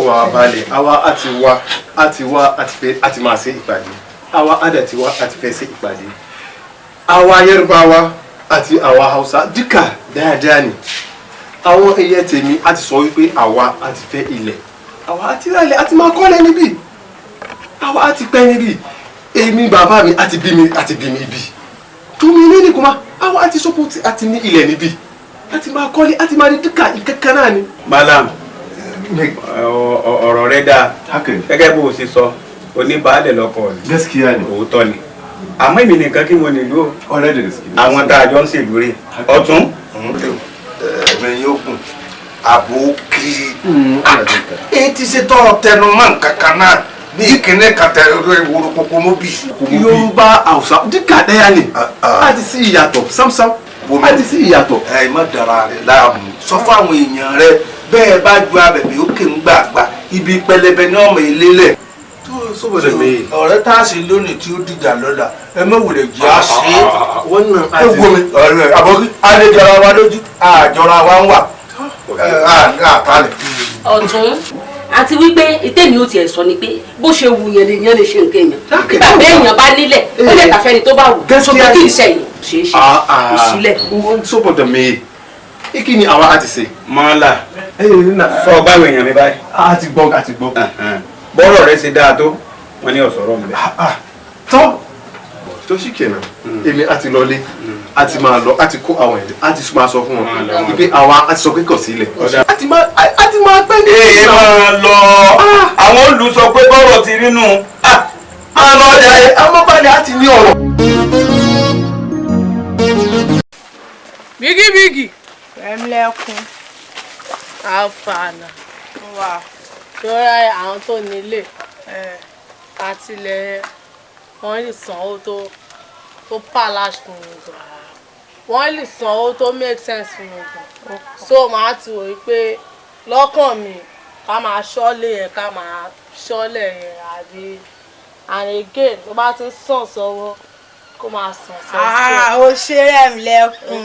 wa balẹ̀ àwa àti máa ṣe ìpàdé àwa àdẹ̀ ti wá àti fẹ́ ṣe ìpàdé àwa Yorùbá àti àwa Hausa dúkà dáadáa ni àwọn ẹyẹ tèmi àti sọ wípé àwa àti fẹ́ ilẹ̀ àwa àti rálẹ̀ àti máa kọ́lẹ̀ níbí àwa àti pẹ́ níbí èmi bàbá mi àti bí mi ibi tó mi ní nìkúmá àwa àti sọ́pọ̀ àti ní ilẹ̀ níbí àti máa kọ́lé àti máa rí dúkà ìkẹ́kẹ́ náà ni. Malam ọ̀rọ̀ rẹ dáa gẹ́gẹ́ bó o ṣe sọ oníbàálẹ̀ lọ́kọ rẹ̀ gaskiya ni òótọ́ ni àmọ́ èmi nìkan kí mo nílò ọ̀rẹ́ de gaskiya àwọn tá a jọ ń ṣèlú rẹ̀ ọ̀tún. ẹ̀mẹ̀ yóò kù àbókí èyí ti ṣe tọrọ tẹnumọ́ kankan náà ní ìkíní kàtẹ ìwòrò kòkó mọ́ bí. Yorùbá Hausa dúkà dáyà ni àti sí ìyàtọ̀ sámsám àti sí ìyàtọ̀. ẹ má dara rẹ láàmú sọ fún àwọn èèyàn rẹ bẹ́ẹ̀ bá ju abẹ̀bẹ̀ òkè ń gbàgbà ibi pẹlẹbẹ ní ọmọ ìlélẹ̀. ọ̀rẹ́ tá a ṣe lónìí tí ó dìjà lọ́la ẹ mẹ́wùlẹ̀ jẹ́ à ṣe é. wọ́n náà ẹ wo mi ọ̀rẹ́ àbọ̀kí àlejòra wa lójú àjọra wa ń wà àtàlẹ̀. ọ̀tún àti wípé ìtẹ́mi ó tiẹ̀ sọ ni pé bó ṣe wù yẹn lèèyàn lè ṣe nǹkan èèyàn bàbá èèyàn bá nílẹ̀ ó lè tàfẹ́ni tó bá wù ṣùgbọ́n kì í ṣe èèyàn ṣeé ṣe kò sílẹ̀. sọ́pọ̀ dọ̀ mí kí ni àwa àti ṣe. mọ́lá fọ báwo èèyàn mi báyìí. àti gbọ́. bọ́rọ̀ rẹ ṣe dáa tó wọ́n ní ọ̀sọ̀rọ̀ mi bẹ́ẹ̀. tó sì kenan èmi àti lọlé àti máa lọ àti kó àwọn ẹ̀dẹ̀ àti máa sọ fún wọn wípé àwa àti sọ pé kò sílẹ̀ àti máa pẹ́ ní. èyí máa lọ àwọn olùsọ pé bọ́rọ̀ ti rí nù. máa lọ ọjà yẹn amọ́balẹ̀ àti ní ọ̀rọ̀. bígíbígì ẹ̀mlẹ́kùn àfàànà wà lọ́ra àwọn tó nílé àtìlẹ̀ wọ́n lè sanwó tó palace fún mi gan wọ́n lè sanwó tó make sense fún mi gan so màá ti wò pé lọ́kàn mi ká máa ṣọ́lé yẹn ká máa ṣọ́lẹ̀ yẹn àbí and again tó bá ti ń sàn sọ́wọ́ kó máa sàn sọ́wọ́. ó ṣe rẹ̀ mí lẹ́kùn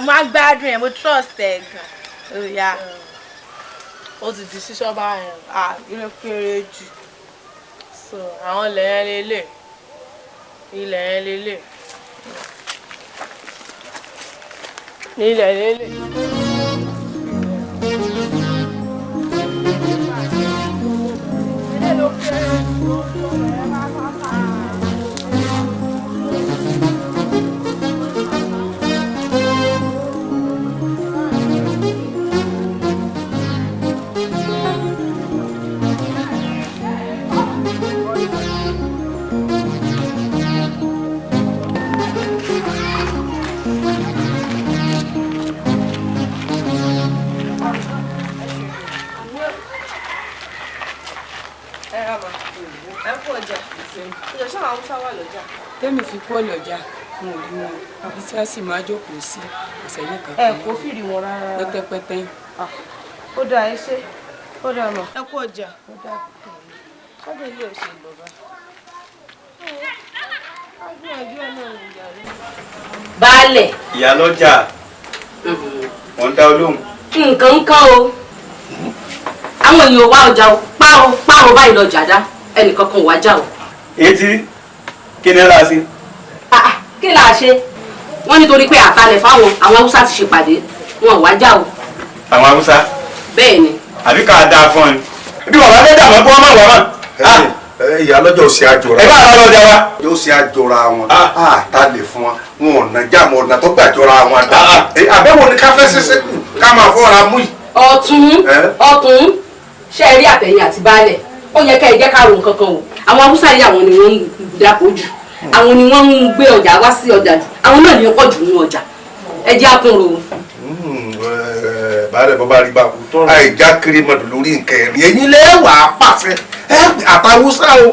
má gbádùn ẹ̀ mo trust ẹ̀ gan ó yá. ó ti di ṣíṣọ́ báyẹn ilé kéré jù so àwọn ilẹ̀ yẹn lélẹ̀ ilẹ̀ lélẹ̀. tẹ́mi fi kú ọ̀lọ́jà wọn ò rí wọn àbí tí a sì máa jókòó sí ìṣẹ́yìn kan. ẹ kò fìrí wọn rárá. pẹ́tẹ́pẹ́tẹ́. ó dáa ẹ ṣe ó dáa mọ. ẹ kú ọjà. ó dáa ọjà ilé òsè bàbá. agbẹ́yànjú ẹ̀ náà ń yàrá. baálẹ̀. ìyálọ́jà wọ́n dá olóhùn. nǹkan ń kán o àwọn èèyàn wá ọjà o páàrọ̀ báyìí lọ́jà dá ẹnìkan kan wá já o. etí kí ni ra sí. kí là á ṣe wọ́n nítorí pé àtàlẹ̀ fáwọn àwọn haúsá ti ṣèpàdé wọn ò wá já o. àwọn haúsá. bẹ́ẹ̀ ni. àbí ká dáa fún ọ ni. bí wọn bá fẹ́ dà wọ́n kí wọ́n má wà mọ́. ìyá lọ́jọ́ ò sí àjọra. ẹ bá àwọn ọlọ́jà wa. yóò sí àjọra wọn ta lè fún wa wọn ọ̀nà jáàmù ọ̀nà tó gbàjọra wọn dá. àbẹ̀wò ni ká fẹ́ ṣẹṣẹ kù ká máa fọ́ra mú yìí. ọ̀tún ṣe é rí àtẹ̀yìn àti baálẹ̀ ó yẹ ká ẹ jẹ́ ká ro nǹkan kan o àwọn haúsá yìí àwọn ni wọ́n ń dàpọ̀ jù àwọn ni wọ́n ń gbé ọjà wá sí ọjà jù àwọn náà ni wọ́n pọ̀ jù ní ọjà ẹ jẹ́ àkúnrò. bàálẹ̀ bọ́ bá rí bá kú àìjá kiri mọ̀dù lórí nǹkan ẹ̀rí ẹ̀yin lẹ́wà pàṣẹ àtàwùsá o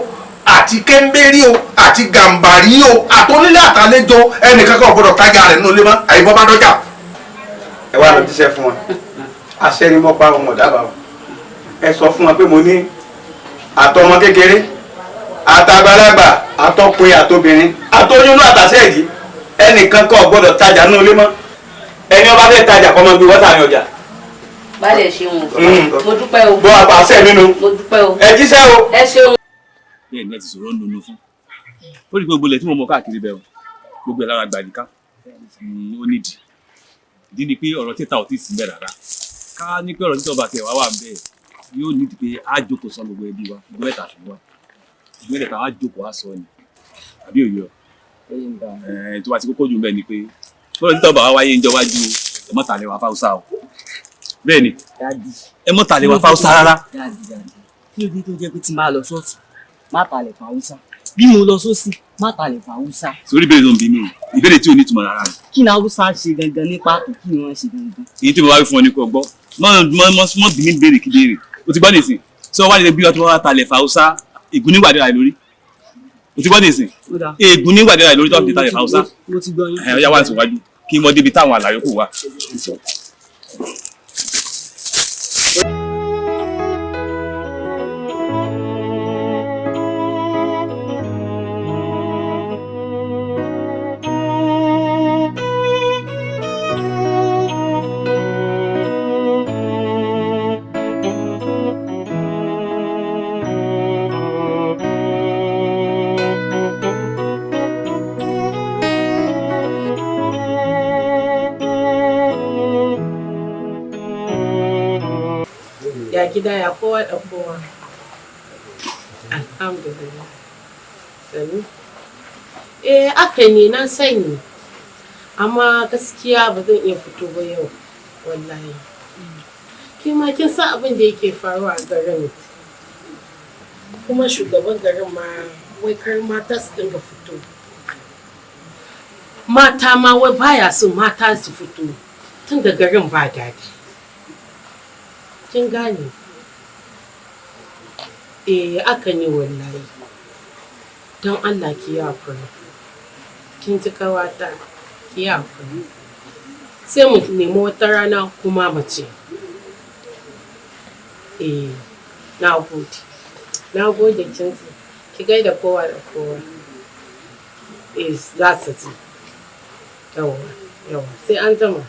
àti kẹ́ńbẹ́rì o àti gàǹbàrí o àtọ́nílé àtàlẹ́jọ ẹnìkan kan gbọ́dọ̀ tájà rẹ̀ nínú ilé mọ́ àyíbọ́ bá dọ́jà. ẹ wá lọ jíṣẹ́ fún wọn aṣẹ́ ni mo pa ọmọ dábàá ẹ sọ fún wọn pé mo ní àtọmọ kékeré àtàgbàlagbà àtọkùnrin àtobìnrin àtọyúnú àtàṣẹ́ẹ̀dì ẹnìkan kan gbọ́dọ̀ tajà nínú ilé mọ́ ẹni ọba fẹ́ tajà kọ́ máa gbé wọ́tà ní ọjà Baálẹ̀ ṣeun. Mo dúpẹ́ o. Bọ́ àbàṣẹ nínú. Mo dúpẹ́ o. Ẹ jíṣẹ́ o. Ẹ ṣeun. Bẹ́ẹ̀ ni ẹ ti sọ̀rọ̀ nínú fún. Ó rí gbogbo ilẹ̀ tí mo mọ káàkiri bẹ́ẹ̀ o. Gbogbo ẹ̀ lára gbàdíká. Ó nídìí. Ìdí ni pé ọ̀rọ̀ títà ò tí ì sí bẹ́ẹ̀ rárá. Ká ní pé ọ̀rọ̀ títà ọba tẹ̀ wá wà bẹ́ẹ̀ yóò nídìí pé á jókòó sọ gbogbo ẹbí wa gbogbo ẹ̀ta fún wa. Gbogbo ẹ̀ta wá jókòó á sọ ni. Àbí òye ọ. Tó bá ti kókó jù bẹ́ẹ̀ ni pé ọ̀rọ̀ títà ọba wa wáyé ń jọ wájú ẹ mọ́ tàlẹ́ wa fáwọ́sá o. Bẹ́ẹ̀ ni ẹ mọ́ tàlẹ́ wa fáwọ́sá rárá. Kí ló dé tó jẹ́ pé tí máa lọ sọ́ọ̀tù má talẹ̀ fáwọ́sá bí mo lọ sósì má talẹ̀ fáwọ́sá. Sórí ìbéèrè tó ń bí mi ìbéèrè tí ò ní ìtumọ̀ rárá rẹ̀. Kí ni Haúsá ṣe gangan ní pàtó kí ni wọ́n ṣe gangan. Èyí tí mo wá wí fún ọ ní kò gbọ́ mọ́ bí mi béèrè kí béèrè o ti gbọ́ nìsín tí wọ́n wá nílé bí wọ́n ti wá talẹ̀ fáwọ́sá ègún nígbàdé rà lórí o ti gbọ́ nìsín ègún nígbàdé rà lórí tó ń fi talẹ̀ fáwọ́sá ọ̀yá wà síwájú kí wọ́n débi táwọn àlàyé kò wá. Ya gida ya kowa da kowa. Alhamdulillah. Sani? Aka ne na sani. Amma gaskiya ba zan iya fito ba yau. Wallahi. Kima kin san abin da yake faruwa a garin. Kuma shugaban garin ma wai kar mata su dinga fito. Mata ma wai baya so mata su fito. Tun da garin ba daɗi. Kin gane? Aka ne wallahi. Don Allah ki yi hakuri. Kin ji kawata ki yi hakuri. Sai mu nemi wata rana kuma mace. Na gode. Na gode kin ki gaida kowa da kowa. Za su ji. Yawa. Sai an jima.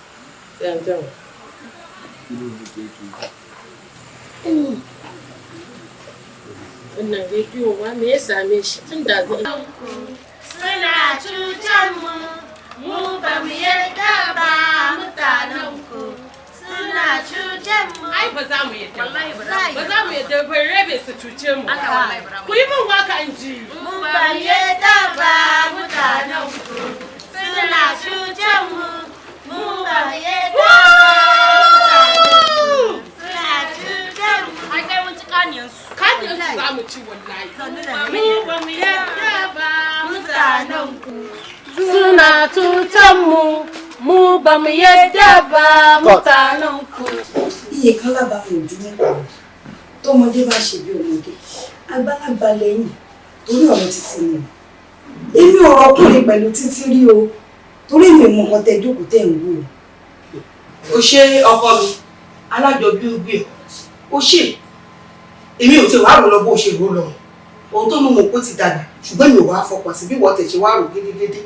Wannan rediyo ma me ya same shi tun da zai suna cutar mu ba mu yarda ba mutanen ku suna cutar mu ai ba za mu yarda wallahi ba za mu yarda ba rabe su cuce mu ku yi min waka in ji mu ba mu yarda ba mutanen ku suna cutar mu ba mu yarda za mu ci wallahi mu ba mu yarda ba mutanen ku suna cutan mu ba mu yarda ba mutanen ku. Iye kan lábàá fún ojú nípa tọmọdé bá ṣe bí ọmọdé àgbàlagbà lẹ́yìn torí ọ̀rọ̀ títí ni èmi ò rọkùnrin pẹ̀lú títí rí o torí mi mọ nǹkan tẹ jókòó tẹ ń wò. O ṣe ọkọ mi alájọbí gbé o ṣe èmi ò tí wàá rò lọ bó ṣe rò lọ ohun tó mú mọ kó ti dàgbà ṣùgbọ́n mi ò wá fọkàn sí bí wọ́n tẹ̀ ṣe wá rò gédégédé.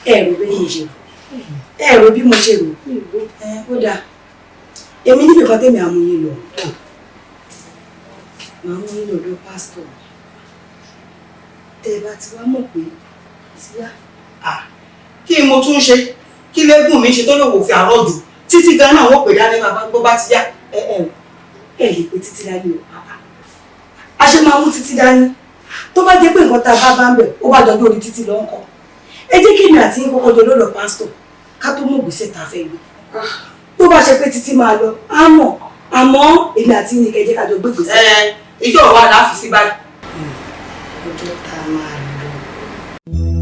Ẹ rò bí mo ṣe rò ó dáa èmi níbi kan tẹ̀mí àmúyín lọ màá mú yín lọ́dọ̀ pásítọ̀ tẹ́ ẹ bá ti wá mọ̀ pé ti yá. Kí mo tún ṣe kí lẹ́gùn mi ṣe tó lòwò fi àárọ̀ jù títí gan náà wọ́n pè dání bàbá bó bá ti yá. Ẹ lè pe títí dání o a ṣe máa mú títí dání tó bá jẹ́ pé nǹkan tá a bá bá ń bẹ̀ ó bá dọdún orí títí lọ ń kọ́ ẹ jẹ́ kí èmi àti yín kọ́kọ́ jọ lọ́dọ̀ pásítọ̀ ká tó mú ìgbésẹ̀ tá a fẹ́ gbé tó bá ṣe pé títí máa lọ á mọ̀ àmọ́ èmi àti yín kẹ́ jẹ́ ká jọ gbé ìgbésẹ̀. Ìjọ wa là á fi sí báyìí. Ọjọ́ tá a máa lọ.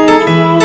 Thank you.